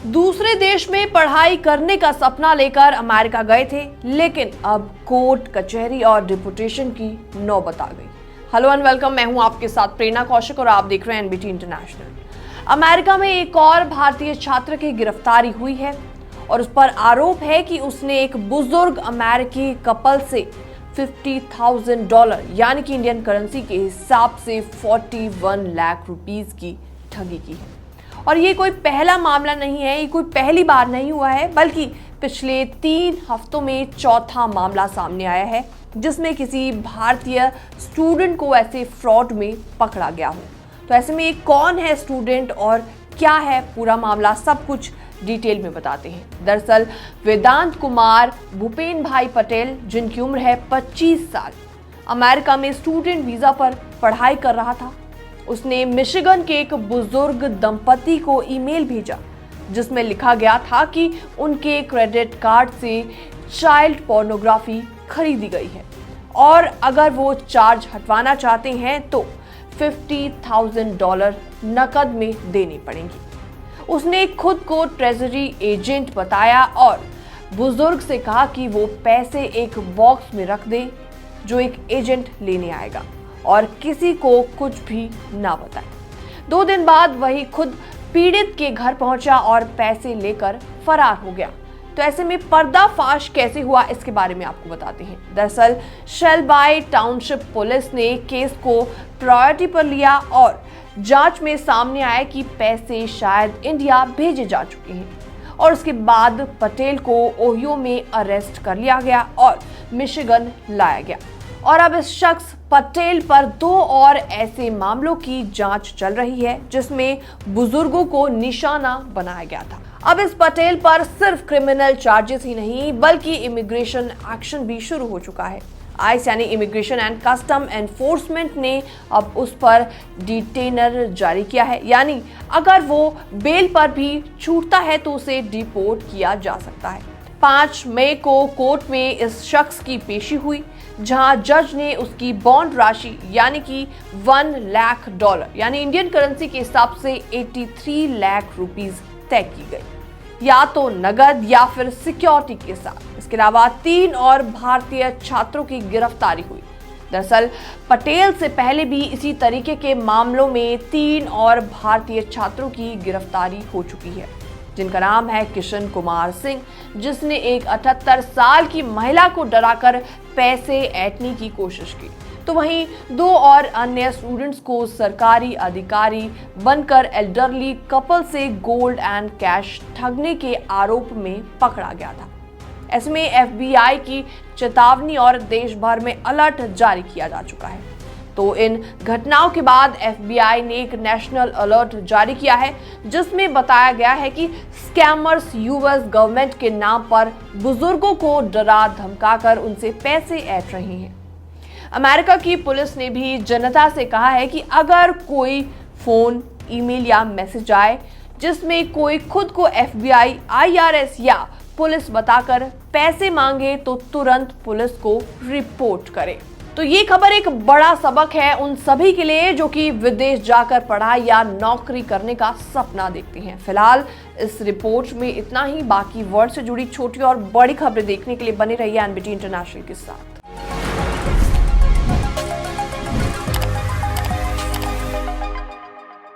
दूसरे देश में पढ़ाई करने का सपना लेकर अमेरिका गए थे, लेकिन अब कोर्ट कचहरी और डिपोटेशन की नौबत आ गई। हेलो एंड वेलकम, मैं हूं आपके साथ प्रेरणा कौशिक और आप देख रहे हैं एनबीटी इंटरनेशनल। अमेरिका में एक और भारतीय छात्र की गिरफ्तारी हुई है और उस पर आरोप है कि उसने एक बुजुर्ग अमेरिकी कपल से $50,000 यानी कि इंडियन करेंसी के हिसाब से 41 लाख रुपीस की ठगी की है। और ये कोई पहला मामला नहीं है, ये कोई पहली बार नहीं हुआ है, बल्कि पिछले 3 हफ्तों में चौथा मामला सामने आया है जिसमें किसी भारतीय स्टूडेंट को ऐसे फ्रॉड में पकड़ा गया हो। तो ऐसे में कौन है स्टूडेंट और क्या है पूरा मामला, सब कुछ डिटेल में बताते हैं। दरअसल वेदांत कुमार भूपेन भाई पटेल, जिनकी उम्र है 25 साल, अमेरिका में स्टूडेंट वीजा पर पढ़ाई कर रहा था। उसने मिशिगन के एक बुजुर्ग दंपति को ईमेल भेजा जिसमें लिखा गया था कि उनके क्रेडिट कार्ड से चाइल्ड पोर्नोग्राफी खरीदी गई है और अगर वो चार्ज हटवाना चाहते हैं तो $50,000 नकद में देने पड़ेंगे। उसने खुद को ट्रेजरी एजेंट बताया और बुजुर्ग से कहा कि वो पैसे एक बॉक्स में रख दे जो एक एजेंट लेने आएगा और किसी को कुछ भी ना बताए। 2 दिन बाद वही खुद पीड़ित के घर पहुंचा और पैसे लेकर फरार हो गया। तो ऐसे में पर्दाफाश कैसे हुआ, इसके बारे में आपको बताते हैं। दरअसल शेल्बाई टाउनशिप पुलिस ने केस को प्रायोरिटी पर लिया और जांच में सामने आया कि पैसे शायद इंडिया भेजे जा चुके हैं और उसके बाद पटेल को ओहियो में अरेस्ट कर लिया गया और मिशिगन लाया गया। और अब इस शख्स पटेल पर 2 और ऐसे मामलों की जांच चल रही है जिसमें बुजुर्गों को निशाना बनाया गया था। अब इस पटेल पर सिर्फ क्रिमिनल चार्जेस ही नहीं बल्कि इमिग्रेशन एक्शन भी शुरू हो चुका है। आईस यानी इमिग्रेशन एंड कस्टम एनफोर्समेंट ने अब उस पर डिटेनर जारी किया है, यानी अगर वो बेल पर भी छूटता है तो उसे डिपोर्ट किया जा सकता है। 5 मई को कोर्ट में इस शख्स की पेशी हुई जहां जज ने उसकी बॉन्ड राशि यानी कि $1 लाख यानी इंडियन करेंसी के हिसाब से 83 लाख रुपीस तय की गई, या तो नगद या फिर सिक्योरिटी के साथ। इसके अलावा 3 और भारतीय छात्रों की गिरफ्तारी हुई। दरअसल पटेल से पहले भी इसी तरीके के मामलों में 3 और भारतीय छात्रों की गिरफ्तारी हो चुकी है, जिनका नाम है किशन कुमार सिंह, जिसने एक 78 साल की महिला को डराकर पैसे ऐंठने की कोशिश की। तो वहीं 2 और अन्य स्टूडेंट्स को सरकारी अधिकारी बनकर एल्डरली कपल से गोल्ड एंड कैश ठगने के आरोप में पकड़ा गया था। ऐसे में FBI की चेतावनी और देश भर में अलर्ट जारी किया जा चुका है। तो इन घटनाओं के बाद FBI ने एक नेशनल अलर्ट जारी किया है जिसमें बताया गया है कि स्कैमर्स US गवर्नमेंट के नाम पर बुजुर्गों को डरा धमकाकर उनसे पैसे ऐंठ रहे हैं। अमेरिका की पुलिस ने भी जनता से कहा है कि अगर कोई फोन, ईमेल या मैसेज आए जिसमें कोई खुद को FBI, IRS या पुलिस बताकर पैसे मांगे तो तुरंत पुलिस को रिपोर्ट करें। तो ये खबर एक बड़ा सबक है उन सभी के लिए जो कि विदेश जाकर पढ़ाई या नौकरी करने का सपना देखते हैं। फिलहाल इस रिपोर्ट में इतना ही। बाकी वर्ल्ड से जुड़ी छोटी और बड़ी खबरें देखने के लिए बने रहिए एनबीटी इंटरनेशनल के साथ।